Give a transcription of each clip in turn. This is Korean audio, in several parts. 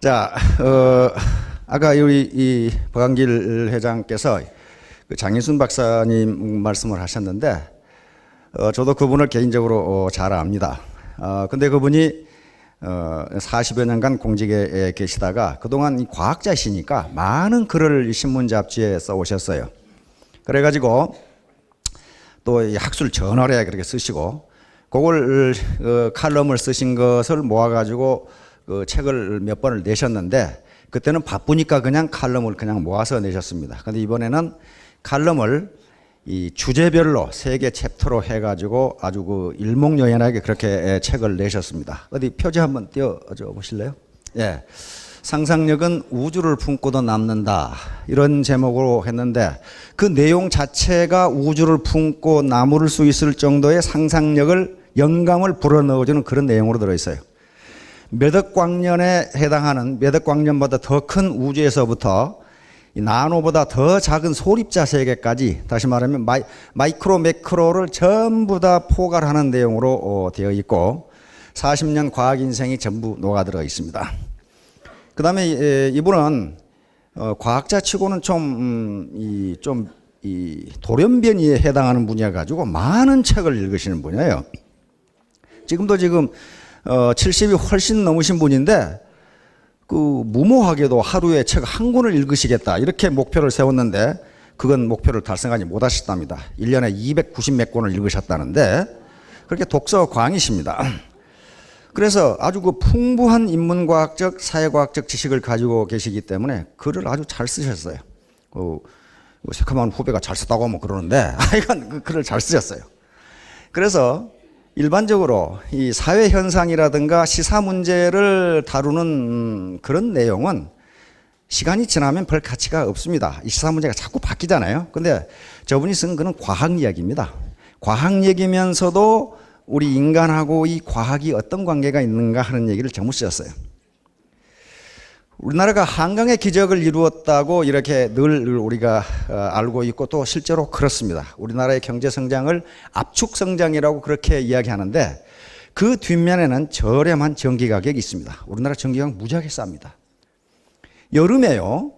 자, 아까 우리 이 박한길 회장께서 그 장인순 박사님 말씀을 하셨는데, 저도 그분을 개인적으로 잘 압니다. 근데 그분이 40여 년간 공직에 계시다가 그동안 이 과학자시니까 많은 글을 신문 잡지에 써 오셨어요. 그래가지고 또 이 학술 저널에 그렇게 쓰시고, 그걸 칼럼을 쓰신 것을 모아가지고 그 책을 몇 번을 내셨는데, 그때는 바쁘니까 그냥 칼럼을 그냥 모아서 내셨습니다. 근데 이번에는 칼럼을 이 주제별로 3개 챕터로 해가지고 아주 그 일목요연하게 그렇게 책을 내셨습니다. 어디 표지 한번 띄워줘 보실래요? 예. 상상력은 우주를 품고도 남는다, 이런 제목으로 했는데, 그 내용 자체가 우주를 품고 남을 수 있을 정도의 상상력을, 영감을 불어넣어주는 그런 내용으로 들어있어요. 몇 억 광년에 해당하는, 몇 억 광년보다 더 큰 우주에서부터 나노보다 더 작은 소립자 세계까지, 다시 말하면 마이크로 매크로를 전부 다 포괄하는 내용으로 되어 있고, 40년 과학 인생이 전부 녹아들어 있습니다. 그 다음에 이분은 과학자 치고는 좀 돌연변이에 해당하는 분이어가지고 많은 책을 읽으시는 분이에요. 지금 70이 훨씬 넘으신 분인데, 그 무모하게도 하루에 책 한 권을 읽으시겠다 이렇게 목표를 세웠는데, 그건 목표를 달성하지 못하셨답니다. 1년에 290몇 권을 읽으셨다는데, 그렇게 독서 광이십니다. 그래서 아주 그 풍부한 인문과학적, 사회과학적 지식을 가지고 계시기 때문에 글을 아주 잘 쓰셨어요. 새카만 후배가 잘 썼다고 하면 그러는데, 이건 그 글을 잘 쓰셨어요. 그래서 일반적으로 이 사회 현상이라든가 시사 문제를 다루는 그런 내용은 시간이 지나면 별 가치가 없습니다. 이 시사 문제가 자꾸 바뀌잖아요. 근데 저분이 쓴 거는 과학 이야기입니다. 과학 얘기면서도 우리 인간하고 이 과학이 어떤 관계가 있는가 하는 얘기를 전부 쓰셨어요. 우리나라가 한강의 기적을 이루었다고 이렇게 늘 우리가 알고 있고, 또 실제로 그렇습니다. 우리나라의 경제 성장을 압축 성장이라고 그렇게 이야기하는데, 그 뒷면에는 저렴한 전기 가격이 있습니다. 우리나라 전기 가격 무지하게 쌉니다. 여름에요,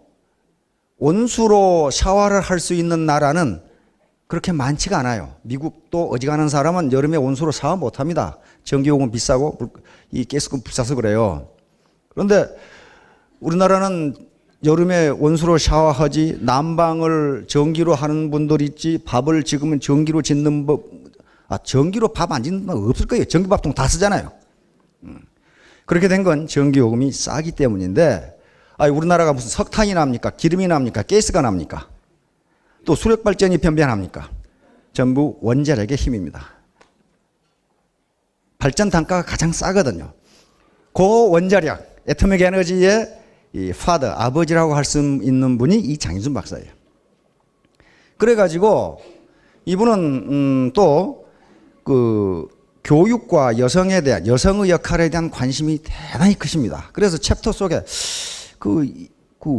온수로 샤워를 할 수 있는 나라는 그렇게 많지가 않아요. 미국도 어지간한 사람은 여름에 온수로 샤워 못 합니다. 전기요금 비싸고 이 가스금 비싸서 그래요. 그런데 우리나라는 여름에 온수로 샤워하지, 난방을 전기로 하는 분들 있지, 밥을 지금은 전기로 짓는 법, 전기로 밥 안 짓는 법 없을 거예요. 전기밥통 다 쓰잖아요. 그렇게 된 건 전기요금이 싸기 때문인데, 우리나라가 무슨 석탄이 납니까? 기름이 납니까? 가스가 납니까? 또 수력발전이 변변합니까? 전부 원자력의 힘입니다. 발전 단가가 가장 싸거든요. 그 원자력, 애토믹 에너지의 이 파더, 아버지라고 할 수 있는 분이 이 장인순 박사예요. 그래가지고 이분은 또 그 교육과 여성에 대한, 여성의 역할에 대한 관심이 대단히 크십니다. 그래서 챕터 속에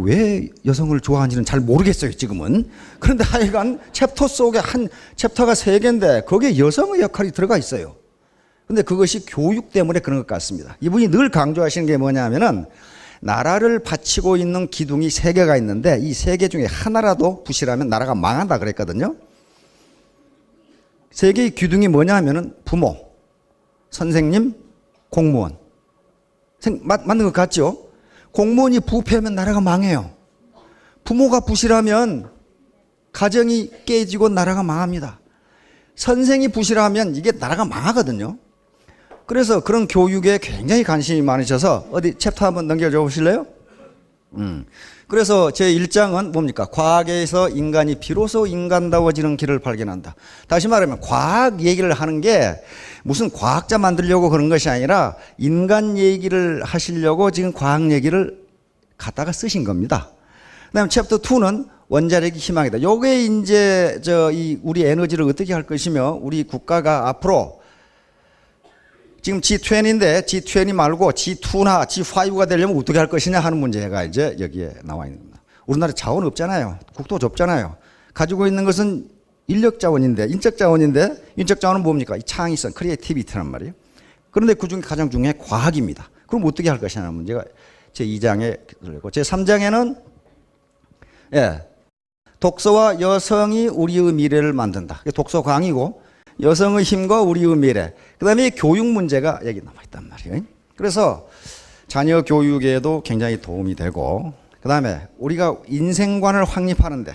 왜 여성을 좋아하는지는 잘 모르겠어요, 지금은. 그런데 하여간 챕터 속에 한 챕터가 3개인데 거기에 여성의 역할이 들어가 있어요. 근데 그것이 교육 때문에 그런 것 같습니다. 이분이 늘 강조하시는 게 뭐냐면은, 나라를 바치고 있는 기둥이 3개가 있는데, 이 3개 중에 하나라도 부실하면 나라가 망한다 그랬거든요. 3개의 기둥이 뭐냐 하면은 부모, 선생님, 공무원. 맞는 것 같죠? 공무원이 부패하면 나라가 망해요. 부모가 부실하면 가정이 깨지고 나라가 망합니다. 선생이 부실하면 이게 나라가 망하거든요. 그래서 그런 교육에 굉장히 관심이 많으셔서, 어디 챕터 한번 넘겨줘 보실래요? 그래서 제 1장은 뭡니까? 과학에서 인간이 비로소 인간다워지는 길을 발견한다. 다시 말하면 과학 얘기를 하는 게 무슨 과학자 만들려고 그런 것이 아니라, 인간 얘기를 하시려고 지금 과학 얘기를 갖다가 쓰신 겁니다. 그 다음에 챕터 2는 원자력이 희망이다. 요게 이제 우리 에너지를 어떻게 할 것이며, 우리 국가가 앞으로 지금 G20인데 G20 말고 G2나 G5가 되려면 어떻게 할 것이냐 하는 문제가 이제 여기에 나와 있는 겁니다. 우리나라 자원 없잖아요. 국토 좁잖아요. 가지고 있는 것은 인력 자원인데, 인적 자원인데, 인적 자원은 뭡니까? 이 창의성, 크리에이티비티란 말이에요. 그런데 그 중에 가장 중요한 과학입니다. 그럼 어떻게 할 것이냐는 문제가 제2장에 들리고 제3장에는 예, 독서와 여성이 우리의 미래를 만든다. 독서 강의고 여성의 힘과 우리의 미래. 그다음에 교육 문제가 여기 남아 있단 말이에요. 그래서 자녀 교육에도 굉장히 도움이 되고 그다음에 우리가 인생관을 확립하는데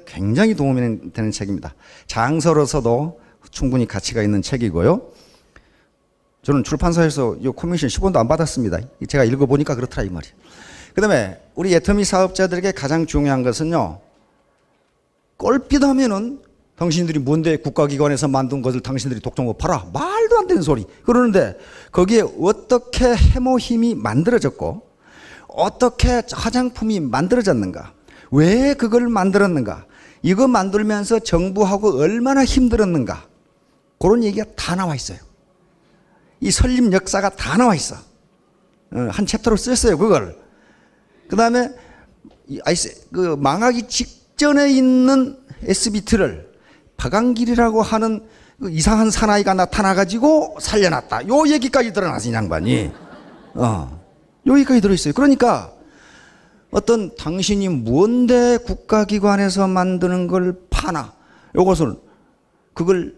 굉장히 도움이 되는 책입니다. 장서로서도 충분히 가치가 있는 책이고요. 저는 출판사에서 이 커미션 10원도 안 받았습니다. 제가 읽어보니까 그렇더라 이 말이에요. 그다음에 우리 애터미 사업자들에게 가장 중요한 것은요. 껄핏하면은 당신들이 뭔데 국가기관에서 만든 것을 당신들이 독점으로 팔아. 말도 안 되는 소리. 그러는데 거기에 어떻게 해모 힘이 만들어졌고 어떻게 화장품이 만들어졌는가. 왜 그걸 만들었는가. 이거 만들면서 정부하고 얼마나 힘들었는가. 그런 얘기가 다 나와 있어요. 이 설립 역사가 다 나와 있어. 한 챕터로 썼어요 그걸. 그 다음에 그 망하기 직전에 있는 SBT를 박한길이라고 하는 그 이상한 사나이가 나타나가지고 살려놨다. 요 얘기까지 드러나서 이 양반이. 여기까지 들어있어요. 그러니까 어떤 당신이 뭔데 국가기관에서 만드는 걸 파나. 요것을 그걸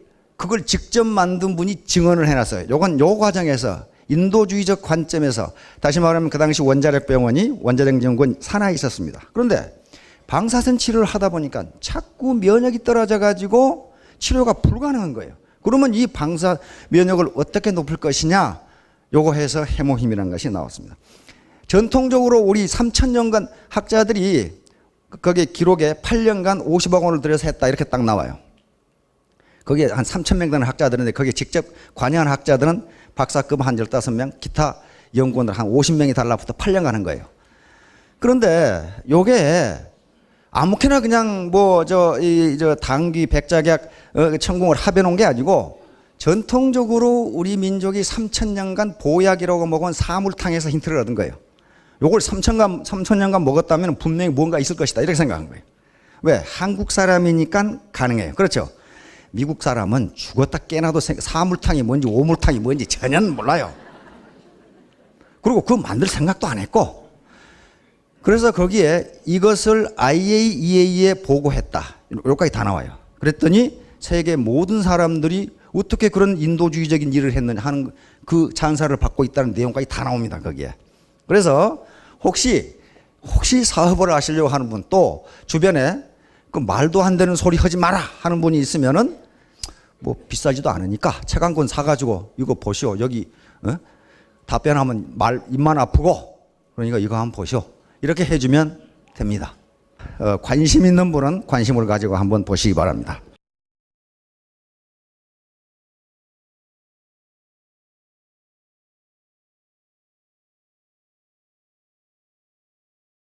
직접 만든 분이 증언을 해놨어요. 요건 요 과정에서 인도주의적 관점에서 다시 말하면 그 당시 원자력병원이 원자력연구원 산하에 있었습니다. 그런데 방사선 치료를 하다 보니까 자꾸 면역이 떨어져 가지고 치료가 불가능한 거예요. 그러면 이 방사 면역을 어떻게 높일 것이냐 요거 해서 해모힘이라는 것이 나왔습니다. 전통적으로 우리 3,000년간 학자들이 거기에 기록에 8년간 50억 원을 들여서 했다 이렇게 딱 나와요. 거기에 한 3,000명 되는 학자들인데 거기에 직접 관여한 학자들은 박사급 한 15명, 기타 연구원들 한 50명이 달라붙어 8년 가는 거예요. 그런데 요게 아무렇게나 그냥 저 당귀 백작약 천공을 합해 놓은 게 아니고 전통적으로 우리 민족이 3,000년간 보약이라고 먹은 사물탕에서 힌트를 얻은 거예요. 요걸 3,000년간 먹었다면 분명히 뭔가 있을 것이다 이렇게 생각한 거예요. 왜? 한국 사람이니까 가능해요. 그렇죠? 미국 사람은 죽었다 깨나도 사물탕이 뭔지 오물탕이 뭔지 전혀 몰라요. 그리고 그거 만들 생각도 안 했고 그래서 거기에 이것을 IAEA에 보고했다. 여기까지 다 나와요. 그랬더니 세계 모든 사람들이 어떻게 그런 인도주의적인 일을 했느냐 하는 그 찬사를 받고 있다는 내용까지 다 나옵니다. 거기에. 그래서 혹시 사업을 하시려고 하는 분 또 주변에 그 말도 안 되는 소리 하지 마라 하는 분이 있으면은 뭐 비싸지도 않으니까 책 한 권 사가지고 이거 보시오. 여기 답변하면 입만 아프고 그러니까 이거 한번 보시오. 이렇게 해주면 됩니다. 관심 있는 분은 관심을 가지고 한번 보시기 바랍니다.